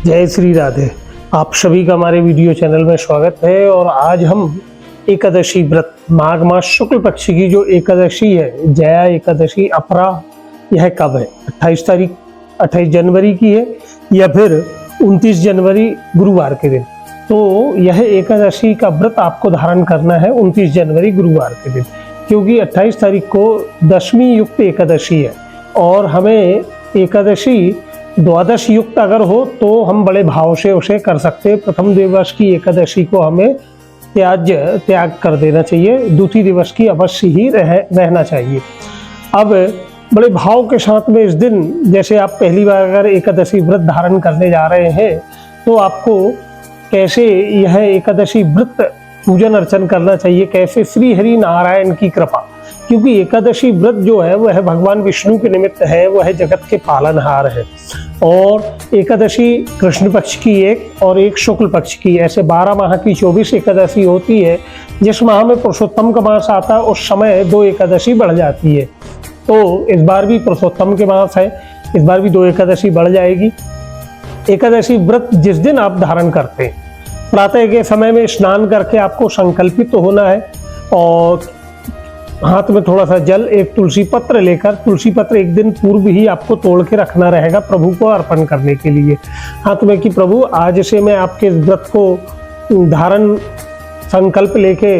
जय श्री राधे। आप सभी का हमारे वीडियो चैनल में स्वागत है। और आज हम एकादशी व्रत माघ मास शुक्ल पक्ष की जो एकादशी है, जया एकादशी अपरा, यह कब है? 28 जनवरी की है या फिर 29 जनवरी गुरुवार के दिन। तो यह एकादशी का व्रत आपको धारण करना है 29 जनवरी गुरुवार के दिन, क्योंकि 28 तारीख को दशमी युक्त एकादशी है। और हमें एकादशी द्वादश युक्त अगर हो तो हम बड़े भाव से उसे कर सकते हैं। प्रथम दिवस की एकादशी को हमें त्याग कर देना चाहिए, द्वितीय दिवस की अवश्य ही रहना चाहिए। अब बड़े भाव के साथ में इस दिन, जैसे आप पहली बार अगर एकादशी व्रत धारण करने जा रहे हैं तो आपको कैसे यह एकादशी व्रत पूजन अर्चन करना चाहिए, कैसे श्री हरि नारायण की कृपा, क्योंकि एकादशी व्रत जो है वह भगवान विष्णु के निमित्त है, वह जगत के पालनहार है। और एकादशी कृष्ण पक्ष की एक और एक शुक्ल पक्ष की, ऐसे 12 माह की 24 एकादशी होती है। जिस माह में पुरुषोत्तम का मास आता है उस समय 2 एकादशी बढ़ जाती है। तो इस बार भी पुरुषोत्तम के मास है, इस बार भी 2 एकादशी बढ़ जाएगी। एकादशी व्रत जिस दिन आप धारण करते हैं, प्रातः के समय में स्नान करके आपको संकल्पित होना है और हाथ में थोड़ा सा जल, एक तुलसी पत्र लेकर, तुलसी पत्र एक दिन पूर्व ही आपको तोड़ के रखना रहेगा प्रभु को अर्पण करने के लिए हाथ में, कि प्रभु आज से मैं आपके व्रत को धारण संकल्प लेके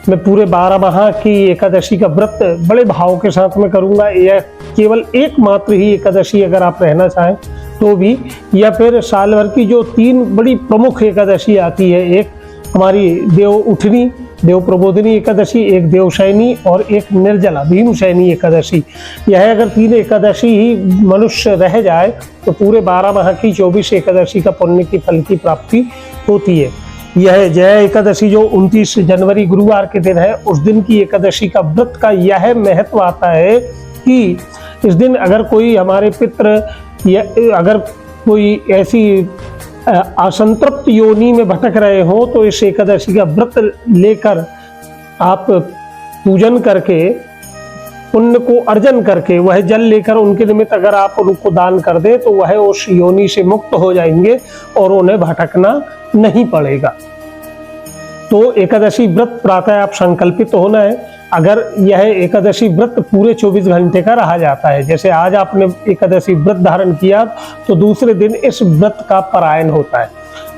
मैं पूरे 12 माह की एकादशी का व्रत बड़े भाव के साथ में करूंगा। यह केवल एकमात्र ही एकादशी अगर आप रहना चाहें तो भी, या फिर साल भर की जो 3 बड़ी प्रमुख एकादशी आती है, एक हमारी देव उठनी, देव प्रबोधिनी एकादशी, एक देवशयनी और एक निर्जला भीमशयनी एकादशी। यह अगर 3 एकादशी ही मनुष्य रह जाए तो पूरे 12 माह की 24 एकादशी का पुण्य की फल की प्राप्ति होती है। यह जय एकादशी जो 29 जनवरी गुरुवार के दिन है, उस दिन की एकादशी का व्रत का यह महत्व आता है कि इस दिन अगर कोई हमारे पितृ या अगर कोई ऐसी असंतृप्त योनि में भटक रहे हो तो इस एकादशी का व्रत लेकर आप पूजन करके, पुण्य को अर्जन करके, वह जल लेकर उनके निमित्त अगर आप उनको दान कर दे तो वह उस योनि से मुक्त हो जाएंगे और उन्हें भटकना नहीं पड़ेगा। तो एकादशी व्रत प्रातः आप संकल्पित होना है। अगर यह एकादशी व्रत पूरे 24 घंटे का रहा जाता है, जैसे आज आपने एकादशी व्रत धारण किया तो दूसरे दिन इस व्रत का परायण होता है।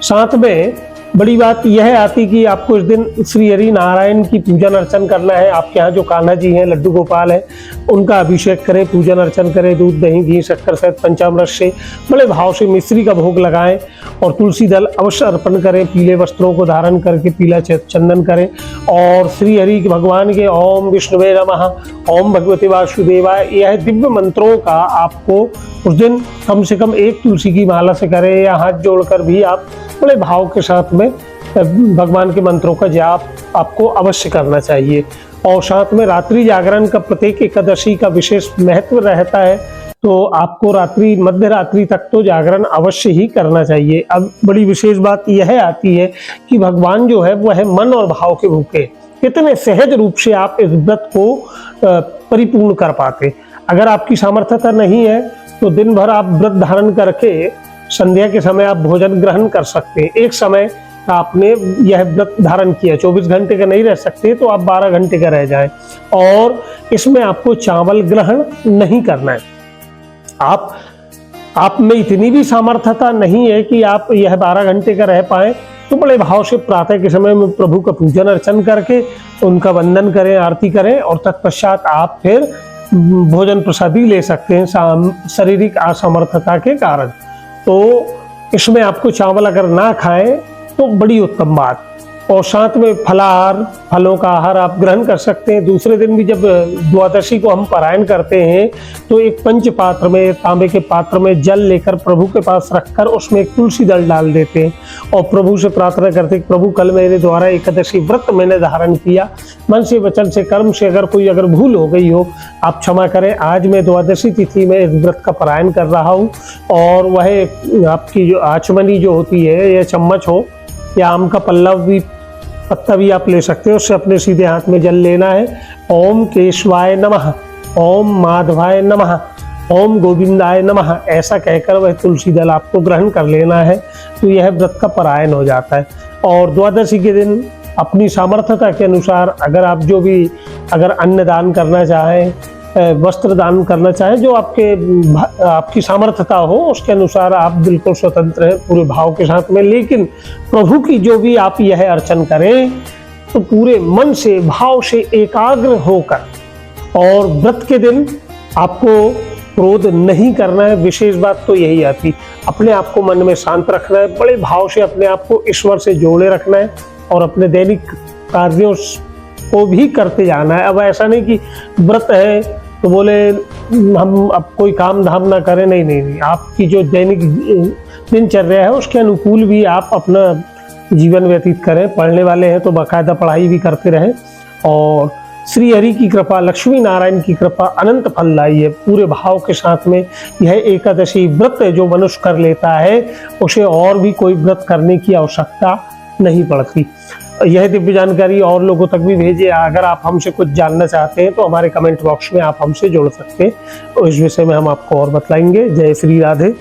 साथ में बड़ी बात यह आती कि आपको इस दिन श्री हरि नारायण की पूजन अर्चन करना है। आपके यहाँ जो कान्हा जी हैं, लड्डू गोपाल हैं, उनका अभिषेक करें, पूजन अर्चन करें, दूध दही घी शक्कर सहित पंचामृत से बड़े भाव से मिश्री का भोग लगाएं और तुलसी दल अवश्य अर्पण करें। पीले वस्त्रों को धारण करके पीला चंदन करें और श्री हरि भगवान के ओम विष्णुवे नमः, ओम भगवते वासुदेवाय, यह दिव्य मंत्रों का आपको उस दिन कम से कम 1 तुलसी की माला से करें या हाथ जोड़कर भी आप बड़े भाव के साथ में भगवान के मंत्रों का जाप आपको अवश्य करना चाहिए। और साथ में रात्रि जागरण का प्रत्येक एकादशी का विशेष महत्व रहता है, तो आपको रात्रि मध्य रात्रि तक तो जागरण अवश्य ही करना चाहिए। अब बड़ी विशेष बात यह आती है कि भगवान जो है वह है मन और भाव के भूखे, कितने सहज रूप से आप इस व्रत को परिपूर्ण कर पाते। अगर आपकी सामर्थ्यता नहीं है तो दिन भर आप व्रत धारण करके संध्या के समय आप भोजन ग्रहण कर सकते हैं। एक समय आपने यह व्रत धारण किया, 24 घंटे का नहीं रह सकते तो आप 12 घंटे का रह जाएं। और इसमें आपको चावल ग्रहण नहीं करना है। आप में इतनी भी सामर्थ्यता नहीं है कि आप यह 12 घंटे का रह पाए, तो बड़े भाव से प्रातः के समय में प्रभु का पूजन अर्चन करके उनका वंदन करें, आरती करें और तत्पश्चात आप फिर भोजन प्रसादी ले सकते हैं शारीरिक असमर्थता के कारण। तो इसमें आपको चावल अगर ना खाएं तो बड़ी उत्तम बात। और साथ में फलाहार, फलों का आहार आप ग्रहण कर सकते हैं। दूसरे दिन भी जब द्वादशी को हम पारायण करते हैं तो एक पंच पात्र में, तांबे के पात्र में जल लेकर प्रभु के पास रखकर उसमें एक तुलसी दल डाल देते हैं और प्रभु से प्रार्थना करते हैं, प्रभु कल मेरे द्वारा एकादशी व्रत मैंने धारण किया, मन से वचन से कर्म से अगर भूल हो गई हो आप क्षमा करें। आज मैं द्वादशी तिथि में इस व्रत का पारायण कर रहा हूँ। और वह आपकी जो आचमनी जो होती है, या चम्मच हो या आम का पत्ता भी आप ले सकते हो, उससे अपने सीधे हाथ में जल लेना है। ओम केशवाय नमः, ओम माधवाय नमः, ओम गोविंदाय नमः ऐसा कहकर वह तुलसी दल आपको ग्रहण कर लेना है, तो यह व्रत का परायण हो जाता है। और द्वादशी के दिन अपनी सामर्थ्यता के अनुसार अगर अन्न दान करना चाहें, वस्त्र दान करना चाहें, जो आपकी सामर्थ्यता हो उसके अनुसार आप बिल्कुल स्वतंत्र हैं पूरे भाव के साथ में। लेकिन प्रभु की जो भी आप यह अर्चन करें तो पूरे मन से भाव से एकाग्र होकर, और व्रत के दिन आपको क्रोध नहीं करना है। विशेष बात तो यही आती, अपने आप को मन में शांत रखना है, बड़े भाव से अपने आप को ईश्वर से जोड़े रखना है और अपने दैनिक कार्यों को भी करते जाना है। अब ऐसा नहीं कि व्रत है तो बोले हम अब कोई काम धाम ना करें, नहीं, आपकी जो दैनिक दिनचर्या है उसके अनुकूल भी आप अपना जीवन व्यतीत करें। पढ़ने वाले हैं तो बाकायदा पढ़ाई भी करते रहें, और श्री हरि की कृपा, लक्ष्मी नारायण की कृपा अनंत फल लाई है पूरे भाव के साथ में। यह एकादशी व्रत जो मनुष्य कर लेता है उसे और भी कोई व्रत करने की आवश्यकता नहीं पड़ती। यह दिव्य जानकारी और लोगों तक भी भेजिए। अगर आप हमसे कुछ जानना चाहते हैं तो हमारे कमेंट बॉक्स में आप हमसे जुड़ सकते हैं, तो इस विषय में हम आपको और बतलाएंगे। जय श्री राधे।